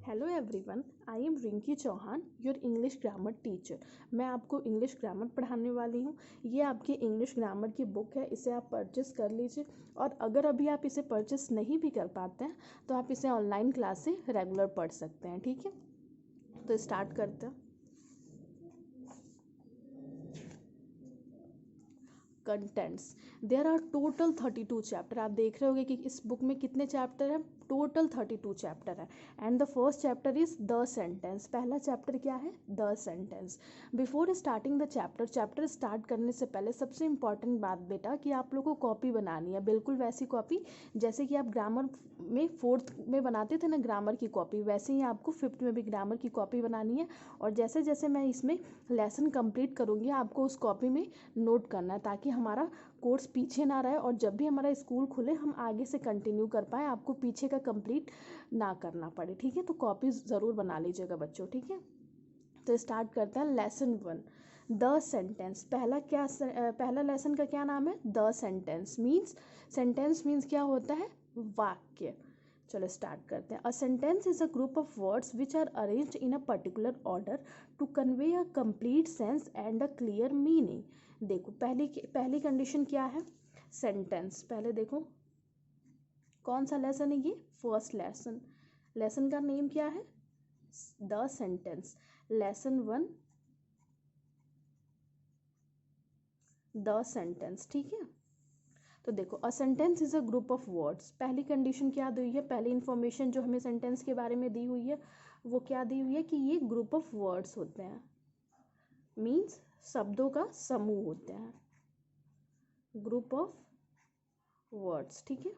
Hello everyone, I am Rinki Chauhan, your English grammar teacher. मैं आपको English grammar पढ़ाने वाली हूँ। ये आपकी इंग्लिश ग्रामर की बुक है, इसे आप परचेस कर लीजिए। और अगर अभी आप इसे परचेस नहीं भी कर पाते हैं तो आप इसे ऑनलाइन क्लास से रेगुलर पढ़ सकते हैं। ठीक है, तो स्टार्ट करते हैं। Contents, there are total 32 chapter. आप देख रहे होगे कि इस बुक में कितने चैप्टर हैं। टोटल 32 चैप्टर है। And the first chapter is the sentence. पहला चैप्टर क्या है? The sentence. Before starting the chapter start करने से पहले सबसे इंपॉर्टेंट बात बेटा कि आप लोगों को कॉपी बनानी है, बिल्कुल वैसी कॉपी जैसे कि आप ग्रामर में फोर्थ में बनाते थे ना ग्रामर की कॉपी, वैसे ही आपको फिफ्थ में भी ग्रामर की कॉपी बनानी है। और जैसे जैसे मैं इसमें लेसन कंप्लीट करूँगी आपको उस कॉपी में नोट करना है, ताकि हमारा कोर्स पीछे ना रहे और जब भी हमारा स्कूल खुले हम आगे से कंटिन्यू कर पाए, आपको पीछे का कंप्लीट ना करना पड़े। ठीक है, तो कॉपी ज़रूर बना लीजिएगा बच्चों। ठीक है, तो स्टार्ट करते हैं। Lesson 1, the sentence. पहला लेसन का क्या नाम है? The sentence means, sentence means क्या होता है? वाक्य। चलो स्टार्ट करते हैं। A sentence is a group of words which are arranged in a particular order to convey a complete sense and a clear meaning. देखो पहली कंडीशन क्या है? सेंटेंस। पहले देखो कौन सा लेसन है ये? First lesson. लेसन का नेम क्या है? The sentence. Lesson 1, the sentence. ठीक है, तो देखो a sentence is a group of words. पहली कंडीशन क्या दी हुई है? पहली इंफॉर्मेशन जो हमें सेंटेंस के बारे में दी हुई है वो क्या दी हुई है कि ये ग्रुप ऑफ वर्ड्स होते हैं, मीन्स शब्दों का समूह होते हैं, ग्रुप ऑफ वर्ड्स। ठीक है,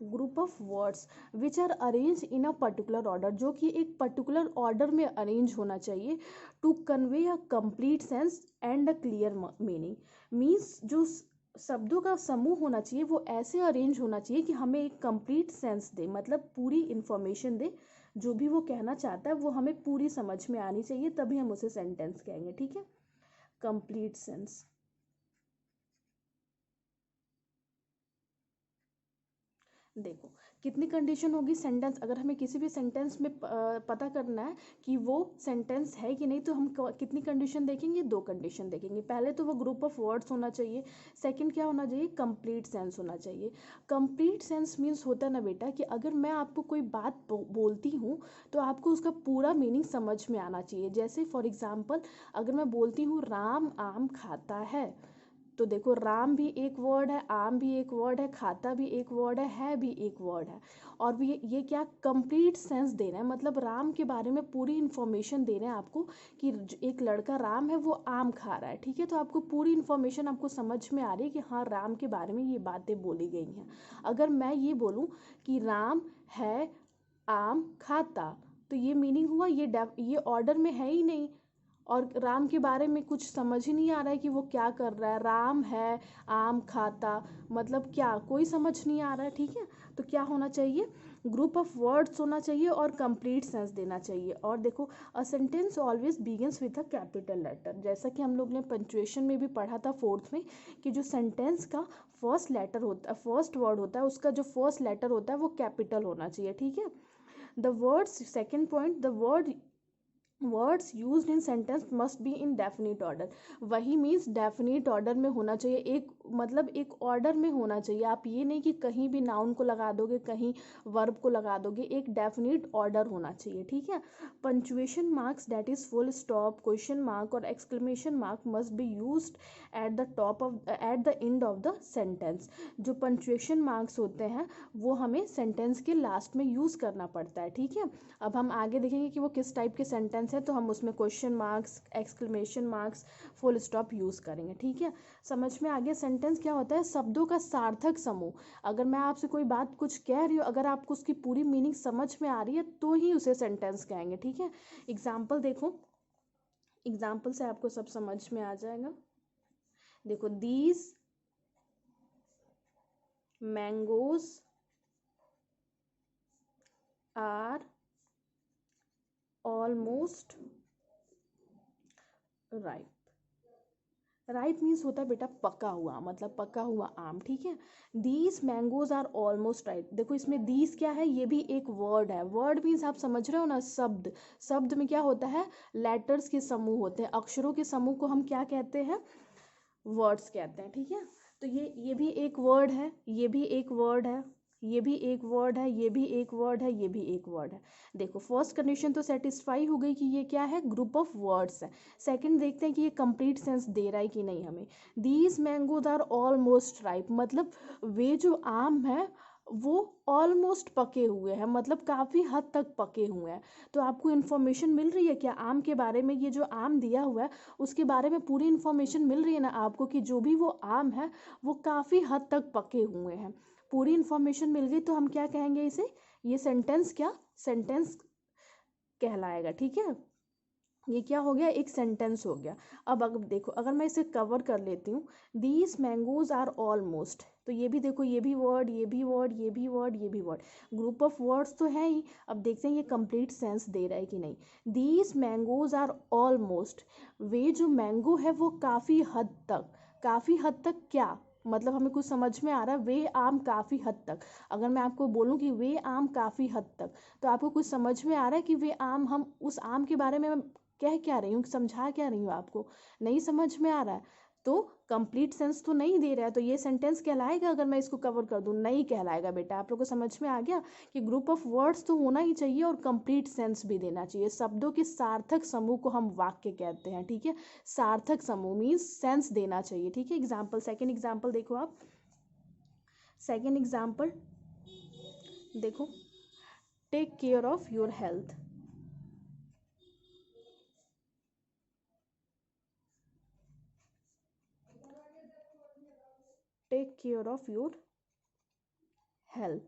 group of words which are arrange in a particular order, जो कि एक पर्टिकुलर ऑर्डर में अरेंज होना चाहिए, to convey a complete sense and a clear meaning. Means जो शब्दों का समूह होना चाहिए वो ऐसे अरेंज होना चाहिए कि हमें एक कंप्लीट सेंस दे, मतलब पूरी इंफॉर्मेशन दे। जो भी वो कहना चाहता है वो हमें पूरी समझ में आनी चाहिए, तभी हम उसे सेंटेंस कहेंगे। ठीक है, कंप्लीट सेंस। देखो कितनी कंडीशन होगी सेंटेंस, अगर हमें किसी भी सेंटेंस में पता करना है कि वो सेंटेंस है कि नहीं, तो हम कितनी कंडीशन देखेंगे? दो कंडीशन देखेंगे। पहले तो वो ग्रुप ऑफ वर्ड्स होना चाहिए, सेकंड क्या होना चाहिए? कंप्लीट सेंस होना चाहिए। कंप्लीट सेंस मीन्स होता है ना बेटा कि अगर मैं आपको कोई बात बोलती हूँ तो आपको उसका पूरा मीनिंग समझ में आना चाहिए। जैसे फॉर एग्जाम्पल अगर मैं बोलती हूँ राम आम खाता है, तो देखो राम भी एक वर्ड है, आम भी एक वर्ड है, खाता भी एक वर्ड है भी एक वर्ड है। और भी ये क्या कंप्लीट सेंस दे रहे हैं, मतलब राम के बारे में पूरी इन्फॉर्मेशन दे रहे हैं आपको कि एक लड़का राम है वो आम खा रहा है। ठीक है, तो आपको पूरी इन्फॉर्मेशन आपको समझ में आ रही है कि हाँ राम के बारे में ये बातें बोली गई हैं। अगर मैं ये बोलूँ कि राम है आम खाता, तो ये मीनिंग हुआ, ये ऑर्डर में है ही नहीं, और राम के बारे में कुछ समझ ही नहीं आ रहा है कि वो क्या कर रहा है। राम है आम खाता, मतलब क्या, कोई समझ नहीं आ रहा है। ठीक है, तो क्या होना चाहिए? ग्रुप ऑफ वर्ड्स होना चाहिए और कंप्लीट सेंस देना चाहिए। और देखो a sentence always begins with a capital letter, जैसा कि हम लोग ने पंक्चुएशन में भी पढ़ा था फोर्थ में, कि जो सेंटेंस का फर्स्ट लेटर होता है, फर्स्ट वर्ड होता है, उसका जो फर्स्ट लेटर होता है वो कैपिटल होना चाहिए। ठीक है, the words, second point, the words used in sentence must be in definite order. वही मीन्स डेफिनिट ऑर्डर में होना चाहिए, एक मतलब एक ऑर्डर में होना चाहिए। आप ये नहीं कि कहीं भी नाउन को लगा दोगे, कहीं वर्ब को लगा दोगे, एक डेफिनिट ऑर्डर होना चाहिए। ठीक है, punctuation marks that is full stop, question mark और exclamation mark must be used at the end of the sentence. जो पंचुएशन मार्क्स होते हैं वो हमें सेंटेंस के लास्ट में यूज़ करना पड़ता है। ठीक है, अब हम आगे देखेंगे कि वो किस टाइप के सेंटेंस है, तो हम उसमें question marks, exclamation marks, full stop use करेंगे। ठीक है, समझ में आ गया? सेंटेंस क्या होता है? शब्दों का सार्थक समूह। अगर मैं आपसे कोई बात कुछ कह रही हूँ, अगर आपको उसकी पूरी मीनिंग समझ में आ रही है तो ही उसे सेंटेंस कहेंगे। ठीक है, एग्जाम्पल देखो, एग्जाम्पल से आपको सब समझ में आ जाएगा। देखो, these mangoes are almost ripe. Ripe means होता है बेटा पका हुआ, मतलब पका हुआ आम, ठीक है। These mangoes are almost ripe, देखो इसमें दीज क्या है, ये भी एक वर्ड है। वर्ड मीन्स आप समझ रहे हो ना, शब्द। शब्द में क्या होता है, लेटर्स के समूह होते हैं, अक्षरों के समूह को हम क्या कहते हैं, वर्ड्स कहते हैं, ठीक है। तो ये भी एक वर्ड है, ये भी एक वर्ड है, ये भी एक वर्ड है, ये भी एक वर्ड है, ये भी एक वर्ड है। देखो फर्स्ट कंडीशन तो सेटिस्फाई हो गई कि ये क्या है, ग्रुप ऑफ वर्ड्स है। सेकंड देखते हैं कि ये कंप्लीट सेंस दे रहा है कि नहीं हमें। These mangoes are almost ripe, मतलब वे जो आम है वो ऑलमोस्ट पके हुए हैं, मतलब काफ़ी हद तक पके हुए हैं। तो आपको इन्फॉर्मेशन मिल रही है क्या आम के बारे में, ये जो आम दिया हुआ है उसके बारे में पूरी इन्फॉर्मेशन मिल रही है ना आपको, कि जो भी वो आम है वो काफ़ी हद तक पके हुए हैं। पूरी इन्फॉर्मेशन मिल गई तो हम क्या कहेंगे इसे, ये सेंटेंस क्या, सेंटेंस कहलाएगा, ठीक है। ये क्या हो गया, एक सेंटेंस हो गया। अब अगर देखो, अगर मैं इसे कवर कर लेती हूँ, दीज मैंगोज आर ऑलमोस्ट, तो ये भी देखो, ये भी वर्ड, ये भी वर्ड, ये भी वर्ड, ये भी वर्ड, ग्रुप ऑफ वर्ड्स तो है ही। अब देखते हैं ये कंप्लीट सेंस दे रहा है कि नहीं। दीज मैंगोज आर ऑलमोस्ट, वे जो मैंगो है वो काफ़ी हद तक, काफ़ी हद तक क्या, मतलब हमें कुछ समझ में आ रहा है, वे आम काफ़ी हद तक। अगर मैं आपको बोलूँ कि वे आम काफ़ी हद तक, तो आपको कुछ समझ में आ रहा है कि वे आम, हम उस आम के बारे में कह क्या रही हूँ, समझा क्या रही हूँ आपको, नहीं समझ में आ रहा है तो कंप्लीट सेंस तो नहीं दे रहा है, तो ये सेंटेंस कहलाएगा अगर मैं इसको कवर कर दूँ, नहीं कहलाएगा बेटा। आप लोग को समझ में आ गया कि ग्रुप ऑफ वर्ड्स तो होना ही चाहिए और कंप्लीट सेंस भी देना चाहिए। शब्दों के सार्थक समूह को हम वाक्य कहते हैं, ठीक है। सार्थक समूह मीन्स सेंस देना चाहिए, ठीक है। एग्जाम्पल, सेकेंड एग्जाम्पल देखो आप, सेकेंड एग्जाम्पल देखो, take care of your health, take care of your health.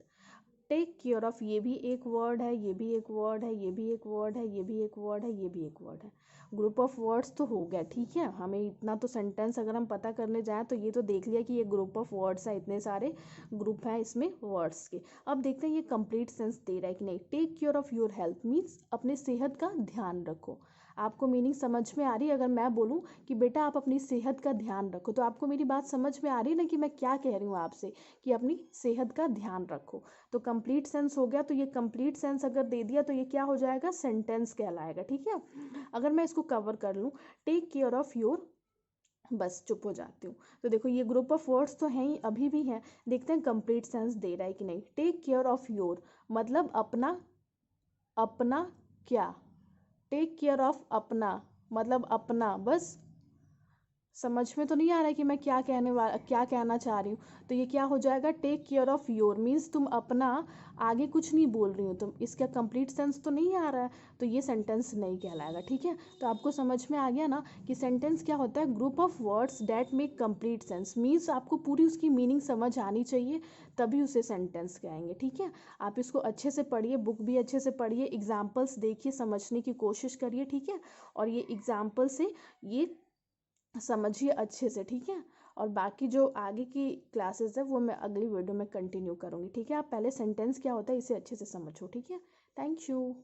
Take care of, ये भी एक वर्ड है, ये भी एक वर्ड है, ये भी एक वर्ड है, ये भी एक वर्ड है, ये भी एक वर्ड है। ग्रुप ऑफ वर्ड्स तो हो गया, ठीक है। हमें इतना तो सेंटेंस अगर हम पता करने जाएं तो ये तो देख लिया कि ये ग्रुप ऑफ वर्ड्स है, इतने सारे ग्रुप हैं इसमें वर्ड्स के। अब देखते हैं ये कंप्लीट सेंस दे रहा है कि नहीं। Take care of your health means अपने सेहत का ध्यान रखो। आपको मीनिंग समझ में आ रही है, अगर मैं बोलूँ कि बेटा आप अपनी सेहत का ध्यान रखो, तो आपको मेरी बात समझ में आ रही है ना कि मैं क्या कह रही हूँ आपसे, कि अपनी सेहत का ध्यान रखो। तो कंप्लीट सेंस हो गया, तो ये कंप्लीट सेंस अगर दे दिया तो ये क्या हो जाएगा, सेंटेंस कहलाएगा, ठीक है। अगर मैं इसको कवर कर लूँ, टेक केयर ऑफ योर, बस चुप हो जाती हूँ। तो देखो ये ग्रुप ऑफ वर्ड्स तो हैं ही, अभी भी हैं। देखते हैं कंप्लीट सेंस दे रहा है कि नहीं। टेक केयर ऑफ योर मतलब अपना, अपना क्या, टेक केयर ऑफ अपना मतलब अपना, बस समझ में तो नहीं आ रहा है कि मैं क्या कहना चाह रही हूँ। तो ये क्या हो जाएगा, take care of your means तुम अपना, आगे कुछ नहीं बोल रही हूँ तुम, इसका कंप्लीट सेंस तो नहीं आ रहा है, तो ये सेंटेंस नहीं कहलाएगा, ठीक है। तो आपको समझ में आ गया ना कि सेंटेंस क्या होता है, group of words that make complete sense, means आपको पूरी उसकी मीनिंग समझ आनी चाहिए, तभी उसे सेंटेंस कहेंगे, ठीक है। आप इसको अच्छे से पढ़िए, बुक भी अच्छे से पढ़िए, एग्जाम्पल्स देखिए, समझने की कोशिश करिए, ठीक है। और ये एग्जाम्पल से ये समझिए अच्छे से, ठीक है। और बाकी जो आगे की क्लासेस है वो मैं अगली वीडियो में कंटिन्यू करूँगी, ठीक है। आप पहले सेंटेंस क्या होता है इसे अच्छे से समझो, ठीक है। Thank you.